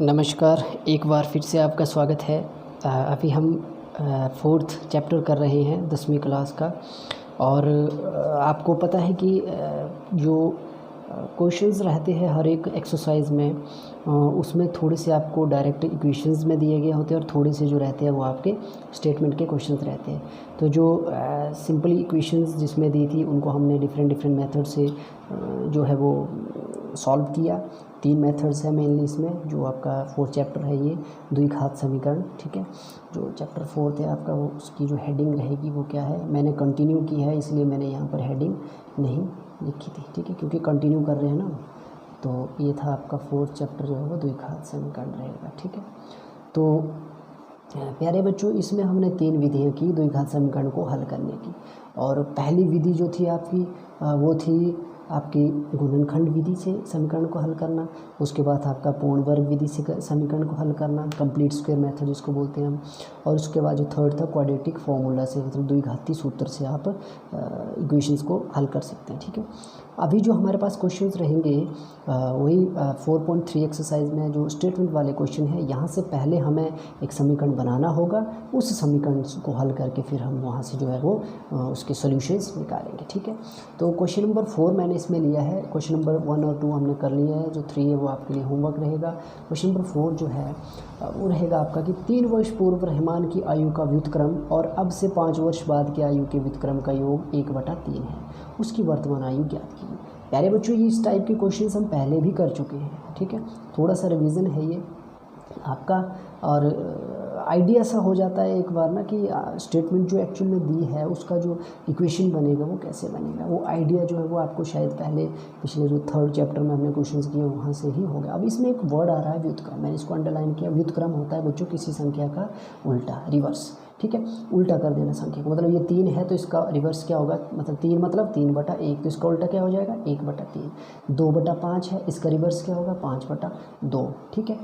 नमस्कार, एक बार फिर से आपका स्वागत है। अभी हम फोर्थ चैप्टर कर रहे हैं 10वीं क्लास का। और आपको पता है कि जो क्वेश्चंस रहते हैं हर एक एक्सरसाइज में, उसमें थोड़े से आपको डायरेक्ट इक्वेशंस में दिए गए होते हैं और थोड़े से जो रहते हैं वो आपके स्टेटमेंट के क्वेश्चंस रहते हैं। तो जो सिंपल इक्वेशंस जिसमें दी थी उनको हमने डिफरेंट मेथड से जो है वो सॉल्व किया। 3 मेथड्स हैं मेनली इसमें। जो आपका फोर्थ चैप्टर है ये द्विघात समीकरण, ठीक है। जो चैप्टर फोर्थ है आपका वो उसकी जो हेडिंग रहेगी वो क्या है, मैंने कंटिन्यू की है इसलिए मैंने यहाँ पर हेडिंग नहीं लिखी थी, ठीक है, क्योंकि कंटिन्यू कर रहे हैं ना। तो ये था आपका फोर्थ चैप्टर जो है वो द्विघात समीकरण रहेगा, ठीक है। तो प्यारे बच्चों, इसमें हमने 3 विधियाँ की द्विघात समीकरण को हल करने की। और पहली विधि जो थी आपकी वो थी आपकी गुणनखंड विधि से समीकरण को हल करना। उसके बाद आपका पूर्ण वर्ग विधि से समीकरण को हल करना, कंप्लीट स्क्वायर मेथड जिसको बोलते हैं हम। और उसके बाद जो थर्ड था क्वाड्रेटिक फॉर्मूला से, मतलब द्विघाती सूत्र से आप इक्वेशंस को हल कर सकते हैं, ठीक है। अभी जो हमारे पास क्वेश्चंस रहेंगे वही 4.3 एक्सरसाइज में जो स्टेटमेंट वाले क्वेश्चन है, यहाँ से पहले हमें एक समीकरण बनाना होगा। उस समीकरण को हल करके फिर हम वहाँ से जो है वो उसके सॉल्यूशंस निकालेंगे, ठीक है। तो क्वेश्चन नंबर 4 मैंने इसमें लिया है। क्वेश्चन नंबर 1 और 2 हमने कर लिया है। जो 3 है वो आपके लिए होमवर्क रहेगा। क्वेश्चन नंबर 4 जो है वो रहेगा आपका कि 3 वर्ष पूर्व रहमान की आयु का व्युत्क्रम और अब से 5 वर्ष बाद की आयु के व्युत्क्रम का योग 1/3 है। उसकी वर्तमान आयु ज्ञात कीजिए। प्यारे बच्चों, ये इस टाइप के क्वेश्चंस हम पहले भी कर चुके हैं, ठीक है। थोड़ा सा रिवीजन है ये आपका, और आइडिया सा हो जाता है एक बार ना कि स्टेटमेंट जो एक्चुअल में दी है उसका जो इक्वेशन बनेगा वो कैसे बनेगा। वो आइडिया जो है वो आपको शायद पहले पिछले जो थर्ड चैप्टर में हमने क्वेश्चंस किए वहाँ से ही हो गया। अब इसमें एक वर्ड आ रहा है व्युत्क्रम, मैंने इसको अंडरलाइन किया। व्युत्क्रम होता है बच्चों किसी संख्या का उल्टा, रिवर्स, ठीक है। उल्टा कर देना संख्या को, मतलब ये 3 है तो इसका रिवर्स क्या होगा, मतलब 3 मतलब 3/1, तो इसका उल्टा क्या हो जाएगा 1/3। 2/5 है, इसका रिवर्स क्या होगा 5/2, ठीक है।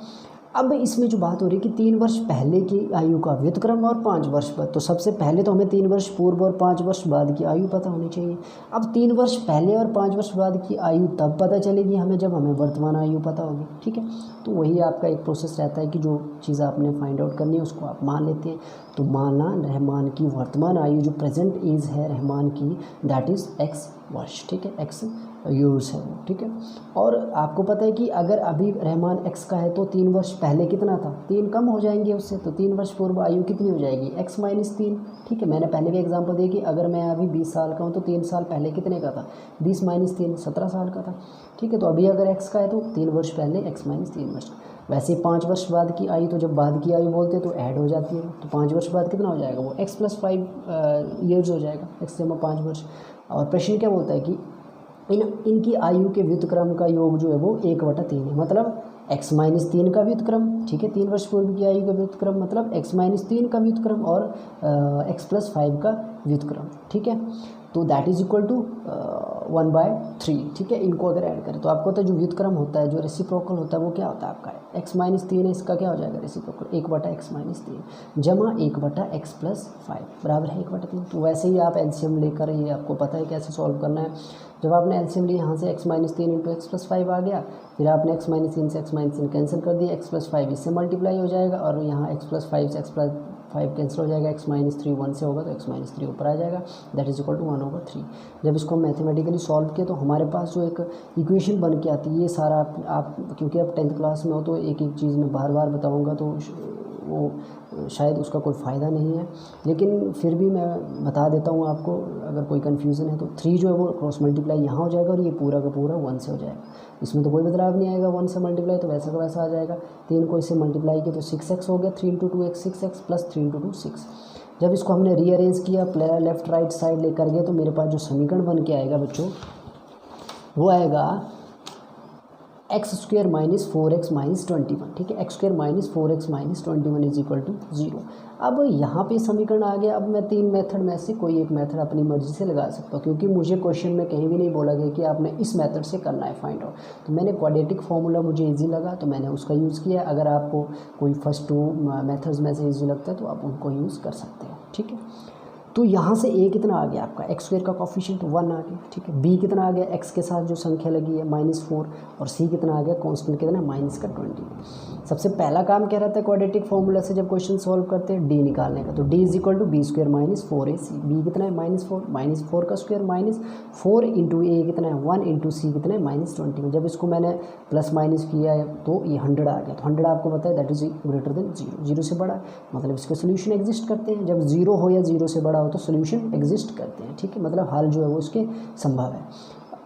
अब इसमें जो बात हो रही है कि 3 वर्ष पहले की आयु का व्युत्क्रम और 5 वर्ष बाद, तो सबसे पहले तो हमें 3 वर्ष पूर्व और 5 वर्ष बाद की आयु पता होनी चाहिए। अब 3 वर्ष पहले और 5 वर्ष बाद की आयु तब पता चलेगी हमें जब हमें वर्तमान आयु पता होगी, ठीक है। तो वही आपका एक प्रोसेस रहता है कि जो चीज़ आपने फाइंड आउट करनी है उसको आप मान लेते हैं। तो माना रहमान की वर्तमान आयु जो प्रेजेंट एज है रहमान की, दैट इज़ x वर्ष, ठीक है, x यूज़ है वो, ठीक है। और आपको पता है कि अगर अभी रहमान x का है तो 3 वर्ष पहले कितना था, 3 कम हो जाएंगे उससे, तो 3 वर्ष पूर्व आयु कितनी हो जाएगी x - 3, ठीक है। मैंने पहले भी एग्जांपल दी कि अगर मैं अभी 20 साल का हूँ तो 3 साल पहले कितने का था, 20 - 3 17 साल का था, ठीक है। तो अभी अगर x का है तो 3 वर्ष पहले x - 3 वर्ष। वैसे 5 वर्ष बाद की आयु, तो जब बाद की आयु बोलते हैं तो ऐड हो जाती है, तो 5 वर्ष बाद कितना हो जाएगा वो x + 5 ईयर्स हो जाएगा, x = 5 वर्ष। और प्रश्न क्या बोलता है कि इनकी आयु के व्युत्क्रम का योग जो है वो 1/3 है, मतलब x - 3 का व्युत्क्रम, ठीक है। 3 वर्ष पूर्व की आयु का व्युत्क्रम मतलब x - 3 का व्युत्क्रम और x + 5 का व्युत्क्रम, ठीक है। तो दैट इज इक्वल टू 1/3, ठीक है। इनको अगर ऐड करें तो आपको तो जो व्युत्क्रम होता है, जो रेसिप्रोकल होता है वो क्या होता है आपका x - 3 है, इसका क्या हो जाएगा रेसिप्रोकल 1/x - 3 जमा 1/x + 5 बराबर है 1/3। तो वैसे ही आप एलसीएम लेकर, ये आपको पता है कैसे सॉल्व करना है। जब आपने एलसीएम लिया यहाँ से x - 3 × x + 5 आ गया, फिर आपने x - 3 से x - 3 कैंसिल कर दिया, x + 5 इससे मल्टीप्लाई हो जाएगा और यहाँ x + 5 से x + 5 कैंसिल हो जाएगा, x - 3 1 से होगा तो x - 3 ऊपर आ जाएगा, दैट इज इक्वल टू 1/3। जब इसको मैथमेटिकली सॉल्व किया तो हमारे पास जो एक इक्वेशन बन के आती है, ये सारा आप क्योंकि आप 10th क्लास में हो तो एक एक चीज़ मैं बार बार बताऊँगा तो वो शायद उसका कोई फ़ायदा नहीं है, लेकिन फिर भी मैं बता देता हूँ आपको, अगर कोई कन्फ्यूज़न है तो 3 जो है वो क्रॉस मल्टीप्लाई यहाँ हो जाएगा और ये पूरा का पूरा 1 से हो जाएगा, इसमें तो कोई बदलाव नहीं आएगा। 1 से मल्टीप्लाई तो वैसा का वैसा आ जाएगा। 3 को इससे मल्टीप्लाई किया तो 6x हो गया, 3 × 2 = 6x + 3 × 2 = 6। जब इसको हमने रीअरेंज किया, लेफ्ट राइट साइड लेकर गए, तो मेरे पास जो समीकरण बन के आएगा बच्चों वो आएगा x² - 4x - 21, ठीक है। x² - 4x - 21 = 0। अब यहाँ पे समीकरण आ गया। अब मैं 3 मेथड में से कोई एक मेथड अपनी मर्जी से लगा सकता हूँ, क्योंकि मुझे क्वेश्चन में कहीं भी नहीं बोला गया कि आपने इस मेथड से करना है फाइंड आउट। तो मैंने क्वाड्रेटिक फार्मूला मुझे इजी लगा तो मैंने उसका यूज़ किया। अगर आपको कोई फर्स्ट 2 मेथड्स में से इजी लगता है तो आप उनको यूज़ कर सकते हैं, ठीक है। तो यहाँ से a कितना आ गया आपका एक्स स्क्वायर का कोफिशिएंट 1 आ गया, ठीक है। b कितना आ गया x के साथ जो संख्या लगी है -4, और c कितना आ गया कांस्टेंट कितना -20। सबसे पहला काम क्या रहता है क्वाड्रेटिक फॉर्मूला से जब क्वेश्चन सॉल्व करते हैं d निकालने का, तो d = b² - 4ac। b कितना है -4 का स्क्वायर -4 इंटू a कितना है 1 इंटू c कितना है -20। जब इसको मैंने प्लस माइनस किया है तो ये 100 आ गया, तो 100 आपको पता है दैट इज ग्रेटर देन 0, 0 से बड़ा, मतलब इसके सोल्यूशन एग्जिस्ट करते हैं। जब 0 हो या 0 से बड़ा हो तो सोल्यूशन एग्जिस्ट करते हैं, ठीक है, मतलब हल जो है वो इसके संभव है।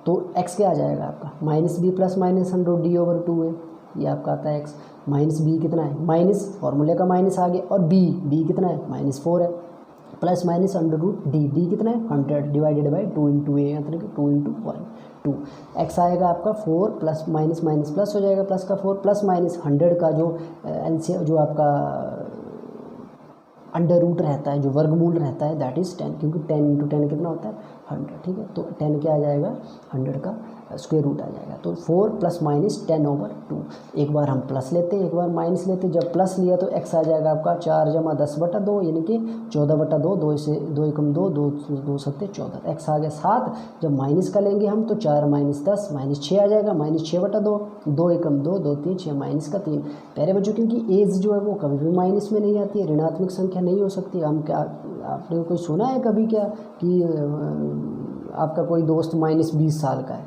तो x क्या आ जाएगा आपका -b + -100d/2 है, ये आपका आता है x। -b कितना है माइनस फॉर्मूले का माइनस आ गया, और b कितना है -4 है, प्लस माइनस √d कितना है 100 डिवाइडेड बाई 2 इंटू a, मतलब 2 इंटू 1 2। x आएगा आपका 4 प्लस माइनस माइनस प्लस हो जाएगा, प्लस का 4 प्लस माइनस 100 का जो एलसीएम जो आपका अंडर रूट रहता है, जो वर्गमूल रहता है दैट इज़ 10, क्योंकि 10 इंटू 10 कितना होता है 100, ठीक है। तो 10 क्या आ जाएगा 100 का स्क्वायर रूट आ जाएगा। तो 4 प्लस माइनस 10/2। एक बार हम प्लस लेते हैं, एक बार माइनस लेते हैं। जब प्लस लिया तो x आ जाएगा आपका 4 + 10/2 यानी कि 14/2, 2 से 2 = 2, 2 7 14, x आ गया 7। जब माइनस का लेंगे हम तो 4 - 10 -6 आ जाएगा, -6/2, 2 = 2, 2 3 6 माइनस का 3। प्यारे बच्चों क्योंकि एज जो है वो कभी भी माइनस में नहीं आती है, ऋणात्मक संख्या नहीं हो सकती। हम क्या आपने कोई सुना है कभी क्या कि आपका कोई दोस्त -20 साल का है?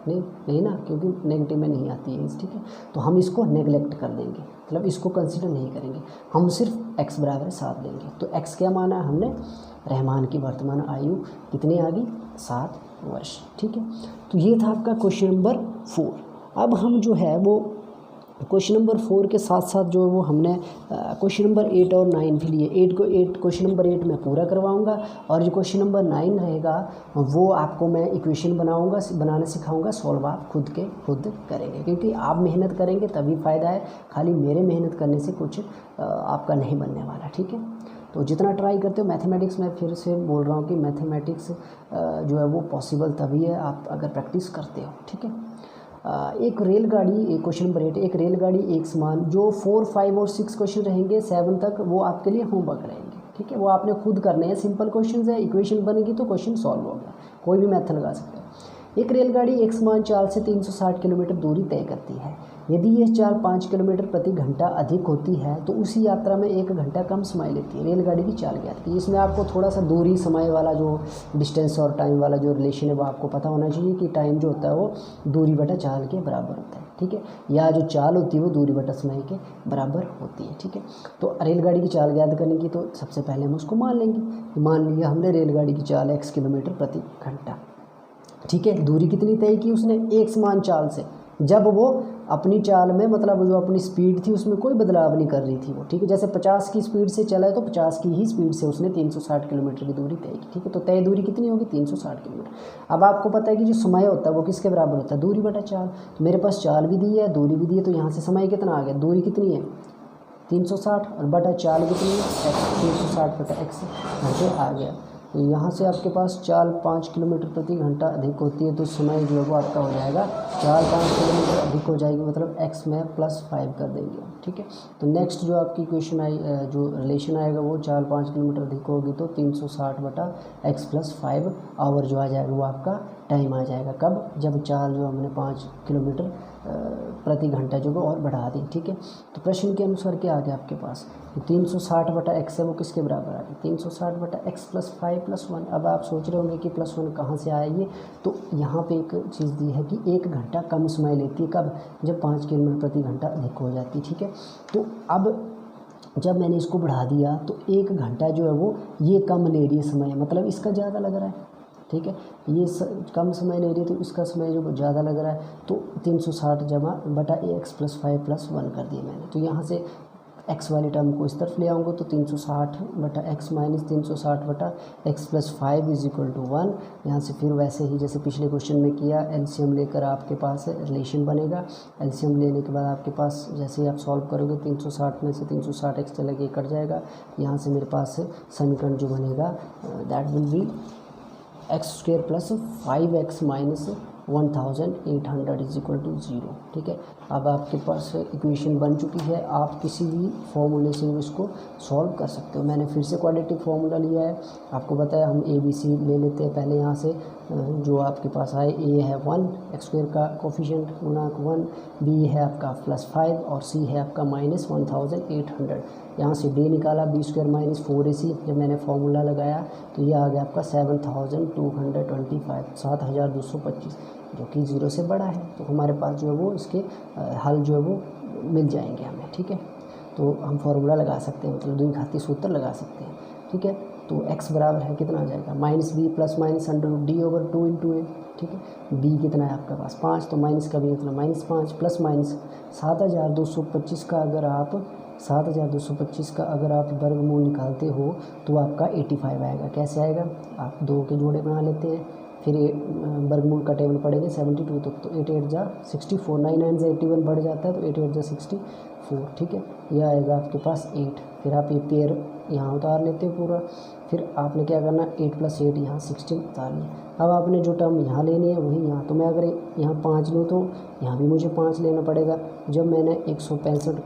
नहीं ना, क्योंकि नेगेटिव में नहीं आती है, ठीक है। तो हम इसको नेगलेक्ट कर देंगे, मतलब इसको कंसीडर नहीं करेंगे, हम सिर्फ x = 7 लेंगे। तो x क्या माना है हमने, रहमान की वर्तमान आयु कितनी आ गई 7 वर्ष, ठीक है। तो ये था आपका क्वेश्चन नंबर 4। अब हम जो है वो क्वेश्चन नंबर 4 के साथ साथ जो है वो हमने क्वेश्चन नंबर 8 और 9 भी लिए। क्वेश्चन नंबर 8 मैं पूरा करवाऊंगा, और जो क्वेश्चन नंबर 9 रहेगा वो आपको मैं इक्वेशन बनाना सिखाऊंगा, सॉल्व आप खुद करेंगे, क्योंकि आप मेहनत करेंगे तभी फ़ायदा है, खाली मेरे मेहनत करने से कुछ आपका नहीं बनने वाला, ठीक है। तो जितना ट्राई करते हो मैथमेटिक्स, में फिर से बोल रहा हूँ कि मैथमेटिक्स जो है वो पॉसिबल तभी है आप अगर प्रैक्टिस करते हो, ठीक है। एक रेलगाड़ी, क्वेश्चन नंबर 8, एक रेलगाड़ी एक समान, जो 4 5 और 6 क्वेश्चन रहेंगे 7 तक वो आपके लिए होमवर्क रहेंगे, ठीक है। वो आपने खुद करने हैं, सिंपल क्वेश्चन है, इक्वेशन बनेगी तो क्वेश्चन सॉल्व होगा, कोई भी मैथड लगा सकते हो। एक रेलगाड़ी एक समान चाल से 360 किलोमीटर दूरी तय करती है। यदि यह चाल 5 किलोमीटर प्रति घंटा अधिक होती है तो उसी यात्रा में 1 घंटा कम समय लेती है। रेलगाड़ी की चाल ज्ञात की। इसमें आपको थोड़ा सा दूरी समय वाला जो डिस्टेंस और टाइम वाला जो रिलेशन है वो आपको पता होना चाहिए कि टाइम जो होता है वो दूरी बटा चाल के बराबर होता है, ठीक है, या जो चाल होती है वो दूरी बटा समय के बराबर होती है, ठीक है। तो रेलगाड़ी की चाल ज्ञात करने की तो सबसे पहले हम उसको मान लेंगे। मान लिया हमने रेलगाड़ी की चाल x किलोमीटर प्रति घंटा, ठीक है। दूरी कितनी तय की उसने, एक समान चाल से, जब वो अपनी चाल में मतलब जो अपनी स्पीड थी उसमें कोई बदलाव नहीं कर रही थी वो, ठीक है। जैसे 50 की स्पीड से चला है तो 50 की ही स्पीड से उसने 360 किलोमीटर की दूरी तय की, ठीक है। तो तय दूरी कितनी होगी 360 किलोमीटर। अब आपको पता है कि जो समय होता है वो किसके बराबर होता है, दूरी बटा चाल। तो मेरे पास चाल भी दी है, दूरी भी दी है, तो यहाँ से समय कितना आ गया, दूरी कितनी है 360 और बटा चाल कितनी है x, 360 बटा x घंटे आ गया। तो यहाँ से आपके पास चाल 5 किलोमीटर प्रति घंटा अधिक होती है तो समय जो है वो आपका हो जाएगा चाल 5 किलोमीटर अधिक हो जाएगी, मतलब x में +5 कर देंगे, ठीक है। तो नेक्स्ट जो आपकी इक्वेशन आई, जो रिलेशन आएगा वो चाल 5 किलोमीटर अधिक होगी तो 360 बटा x + 5 आवर जो आ जाएगा वो आपका टाइम आ जाएगा। कब, जब चाल जो हमने 5 किलोमीटर प्रति घंटा जो वो और बढ़ा दी, ठीक है। तो प्रश्न के अनुसार क्या आ गया आपके पास, 360 बटा x है वो किसके बराबर आ गया, 360 बटा x + 5 + 1। अब आप सोच रहे होंगे कि +1 कहाँ से आया ये, तो यहाँ पे एक चीज़ दी है कि 1 घंटा कम समय लेती है, कब, जब 5 किलोमीटर प्रति घंटा अधिक हो जाती है, ठीक है। तो अब जब मैंने इसको बढ़ा दिया तो 1 घंटा जो है वो ये कम ले रही है समय, मतलब इसका ज़्यादा लग रहा है, ठीक है। ये कम समय ले रही है तो इसका समय जो ज़्यादा लग रहा है, तो 360 जमा बटा x + 5 + 1 कर दिया मैंने। तो यहाँ से x वाली टर्म को इस तरफ ले आऊँगा तो 360 बटा x - 360 बटा x + 5 = 1। यहाँ से फिर वैसे ही जैसे पिछले क्वेश्चन में किया, एलसीएम लेकर आपके पास रिलेशन बनेगा। एलसीएम लेने के बाद आपके पास जैसे ही आप सॉल्व करोगे 360 में से 360 चला के कट जाएगा। यहाँ से मेरे पास समीकरण जो बनेगा that will be x² + 5x 1800 is equal to 0। ठीक है, अब आपके पास इक्वेशन बन चुकी है, आप किसी भी फॉर्मूले से इसको सॉल्व कर सकते हो। मैंने फिर से क्वाड्रेटिक फार्मूला लिया है, आपको बताया हम ए बी सी ले लेते हैं पहले यहाँ से। जो आपके पास आए, ए है 1 एक्स स्क्वायर का कोफिशिएंट गुणांक 1, बी है आपका +5 और सी है आपका -1800। यहाँ से डी निकाला, बी स्क्वायर -4ac। जब मैंने फार्मूला लगाया तो ये आ गया आपका 7225, 7225, जो कि 0 से बड़ा है। तो हमारे पास जो है वो इसके हल जो है वो मिल जाएंगे हमें। ठीक है, तो हम फार्मूला लगा सकते हैं, मतलब द्विघाती सूत्र लगा सकते हैं। ठीक है, तो x बराबर है कितना आ जाएगा, -b + -√d/2 × a। ठीक है, b कितना है आपके पास 5, तो माइनस का भी मतलब -5 ± 7225 का अगर आप वर्गमूल निकालते हो तो आपका 85 आएगा। कैसे आएगा, आप 2 के जोड़े बना लेते हैं, फिर वर्गमूल का टेबल पड़ेगा 72 तक, तो 8 8 जा 64, 9 9 से 81 बढ़ जाता है, तो 8 8 जा 64। ठीक है, यह आएगा आपके पास 8। फिर आप ये पेयर यहाँ उतार लेते हो पूरा, फिर आपने क्या करना, 8 + 8 यहाँ 16 उतार लिया। अब आपने जो टर्म यहाँ लेनी है वही यहाँ, तो मैं अगर यहाँ 5 लूँ तो यहाँ भी मुझे 5 लेना पड़ेगा। जब मैंने 165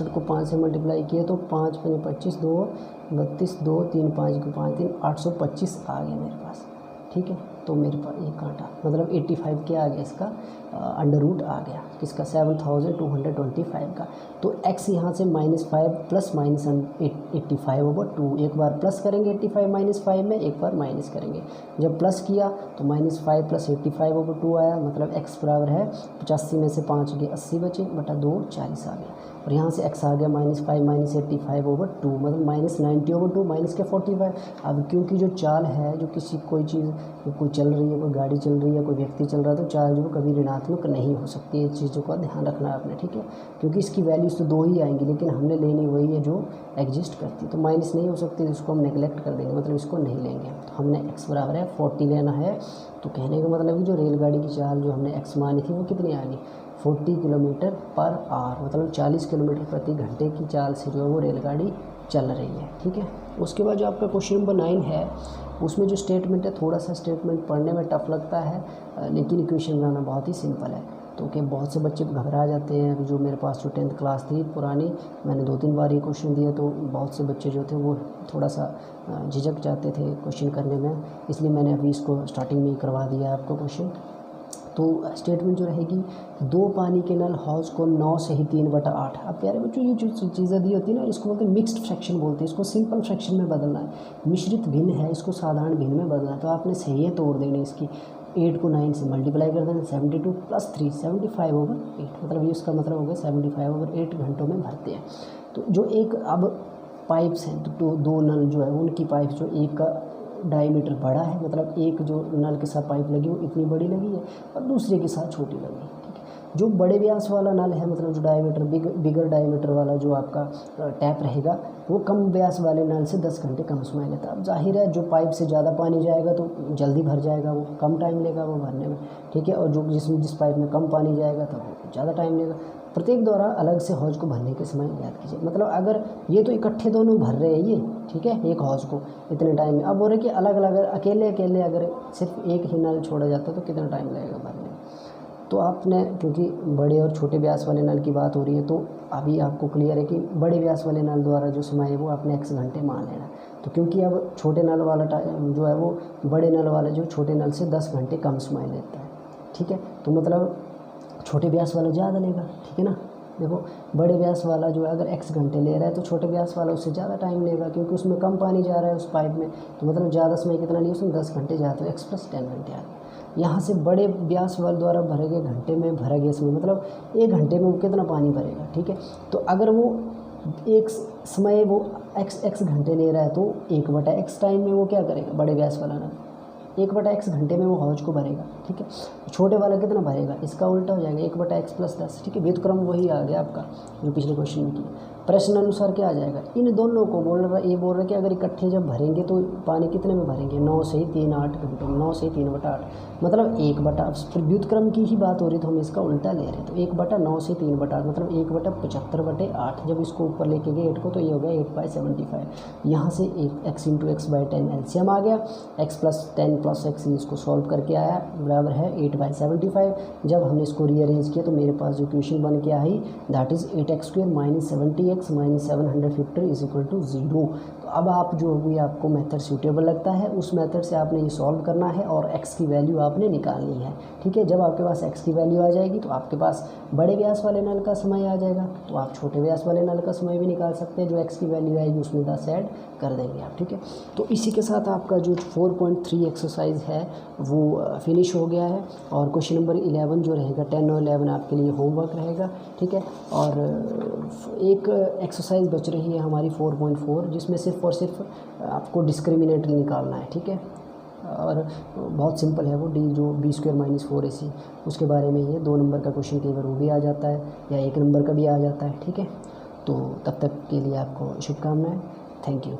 को 5 से मल्टीप्लाई किया तो 5 × 5 = 25, 2 32, 2 3 5 को 5 3 825 आ गया मेरे पास। ठीक है, तो मेरे पास ये कांटा मतलब 85 क्या आ गया, इसका अंडर रूट आ गया किसका, 7225 का। तो x यहाँ से -5 + -85/2, एक बार प्लस करेंगे 85 - 5 में, एक बार माइनस करेंगे। जब प्लस किया तो -5 + 85/2 आया, मतलब x बराबर है 85 में से 5 गए 80 बचे बटा 2 40 आ गया। और यहाँ से x आ गया -5 - 85/2, मतलब -90/2 माइनस के 45। अब क्योंकि जो चाल है, जो किसी कोई चीज़ कोई चल रही है, कोई गाड़ी चल रही है, कोई व्यक्ति चल रहा है, तो चाल जो कभी ऋणात्मक नहीं हो सकती है। इस चीज़ों का ध्यान रखना है आपने। ठीक है, क्योंकि इसकी वैल्यूज़ तो 2 ही आएंगी, लेकिन हमने लेनी वही है जो एग्जिस्ट करती है, तो माइनस नहीं हो सकती, तो इसको हम नेगलेक्ट कर देंगे, मतलब इसको नहीं लेंगे। तो हमने x बराबर है 40 लेना है। तो कहने का मतलब कि जो रेलगाड़ी की चाल जो हमने x मानी थी वो कितनी आ गई, 40 km/h, मतलब 40 किलोमीटर प्रति घंटे की चाल से जो है वो रेलगाड़ी चल रही है। ठीक है, उसके बाद जो आपका क्वेश्चन नंबर 9 है, उसमें जो स्टेटमेंट है, थोड़ा सा स्टेटमेंट पढ़ने में टफ लगता है, लेकिन इक्वेशन बनाना बहुत ही सिंपल है। तो कि बहुत से बच्चे घबरा जाते हैं। अभी जो मेरे पास जो 10th क्लास थी पुरानी, मैंने 2-3 बार ये क्वेश्चन दिया, तो बहुत से बच्चे जो थे वो थोड़ा सा झिझक जाते थे क्वेश्चन करने में, इसलिए मैंने अभी इसको स्टार्टिंग में ही करवा दिया है आपको क्वेश्चन। तो स्टेटमेंट जो रहेगी, 2 पानी के नल हौज को 9 से ही 3/8। अब प्यारे बच्चों, ये जो चीज़ें दी होती है ना, इसको बोलते हैं मिक्स्ड फ्रैक्शन बोलते हैं, इसको सिंपल फ्रैक्शन में बदलना है। मिश्रित भिन्न है, इसको साधारण भिन्न में बदलना है। तो आपने सही तोड़ देनी इसकी, 8 को 9 से मल्टीप्लाई कर देना, 72 + 3 75/8, मतलब ये उसका मतलब हो गया 75/8 घंटों में भरते हैं। तो जो एक अब पाइप्स हैं, तो 2 नल जो है उनकी पाइप जो एक का डायमीटर बड़ा है, मतलब एक जो नल के साथ पाइप लगी वो इतनी बड़ी लगी है और दूसरे के साथ छोटी लगी है। ठीक है, जो बड़े व्यास वाला नल है, मतलब जो डायमीटर बिगर डायमीटर वाला जो आपका टैप रहेगा, वो कम व्यास वाले नल से 10 घंटे कम समय लेता है। अब जाहिर है जो पाइप से ज़्यादा पानी जाएगा तो जल्दी भर जाएगा, वो कम टाइम लेगा वो भरने में। ठीक है, और जो जिस पाइप में कम पानी जाएगा तो वो ज़्यादा टाइम लेगा। प्रत्येक द्वारा अलग से हौज को भरने के समय याद कीजिए, मतलब अगर ये तो इकट्ठे दोनों भर रहे हैं ये, ठीक है, एक हौज को इतने टाइम में। अब हो रहे कि अलग अलग अकेले अगर सिर्फ एक ही नल छोड़ा जाता तो कितना टाइम लगेगा भरने में। तो आपने, क्योंकि बड़े और छोटे व्यास वाले नल की बात हो रही है, तो अभी आपको क्लियर है कि बड़े व्यास वाले नल द्वारा जो समय है वो आपने x घंटे मान लेना है। तो क्योंकि अब छोटे नल वाला जो है वो बड़े नल वाला जो छोटे नल से 10 घंटे कम समय लेता है। ठीक है, तो मतलब छोटे व्यास वाला ज़्यादा लेगा। ठीक है ना, देखो बड़े व्यास वाला जो है अगर x घंटे ले रहा है तो छोटे व्यास वाला उससे ज़्यादा टाइम लेगा, क्योंकि उसमें कम पानी जा रहा है उस पाइप में, तो मतलब ज़्यादा समय कितना लिया उसमें 10 घंटे ज़्यादा, तो x + 10 घंटे आ गए। यहाँ से बड़े व्यास वाले द्वारा भरे गए घंटे में भरा गया समय, मतलब 1 घंटे में वो कितना पानी भरेगा। ठीक है, तो अगर वो एक समय वो x घंटे ले रहा है तो 1/x टाइम में वो क्या करेगा, बड़े व्यास वाला ना 1/x घंटे में वो हौज को भरेगा। ठीक है, छोटे वाला कितना भरेगा, इसका उल्टा हो जाएगा 1/x+10, ठीक है। व्युत्क्रम वही आ गया आपका जो पिछले क्वेश्चन में किया। प्रश्न अनुसार क्या आ जाएगा, इन दोनों को बोल रहा, ये बोल रहा है कि अगर इकट्ठे जब भरेंगे तो पानी कितने में भरेंगे, 9 से 3 8 घंटों में, 9 से 3/8 मतलब 1/, व्युत्क्रम की ही बात हो रही तो हम इसका उल्टा ले रहे हैं, तो 1/9 से 3/8 मतलब 1/75/8। जब इसको ऊपर लेके गए 8 को तो ये हो गया 8/75। यहाँ से x × x/10 एलसीएम आ गया, x+10 + x इसको सॉल्व करके आया बराबर है 8/75। जब हमने इसको रीअरेंज किया तो मेरे पास जो क्वेश्चन बन के आई दैट इज़ 8x² - 70x - 750 = 0। तो अब आप जो भी आपको मेथड सूटेबल लगता है उस मेथड से आपने ये सॉल्व करना है और x की वैल्यू आपने निकालनी है, ठीक है। जब आपके पास x की वैल्यू आ जाएगी तो आपके पास बड़े व्यास वाले नल का समय आ जाएगा, तो आप छोटे व्यास वाले नल का समय भी निकाल सकते हैं। जो x की वैल्यू आएगी उसमें 10 ऐड कर देंगे आप, ठीक है। तो इसी के साथ आपका जो 4.3 एक्सरसाइज है वो फिनिश हो गया है, और क्वेश्चन नंबर 11 जो रहेगा 10 और 11 आपके लिए होमवर्क रहेगा, ठीक है। और एक एक्सरसाइज बच रही है हमारी 4.4 जिसमें सिर्फ और सिर्फ आपको डिस्क्रिमिनेंट निकालना है, ठीक है। और बहुत सिंपल है वो, डी जो b² - 4ac उसके बारे में ये 2 नंबर का क्वेश्चन कई बार वो भी आ जाता है या 1 नंबर का भी आ जाता है, ठीक है। तो तब तक के लिए आपको शुभकामनाएं, थैंक यू।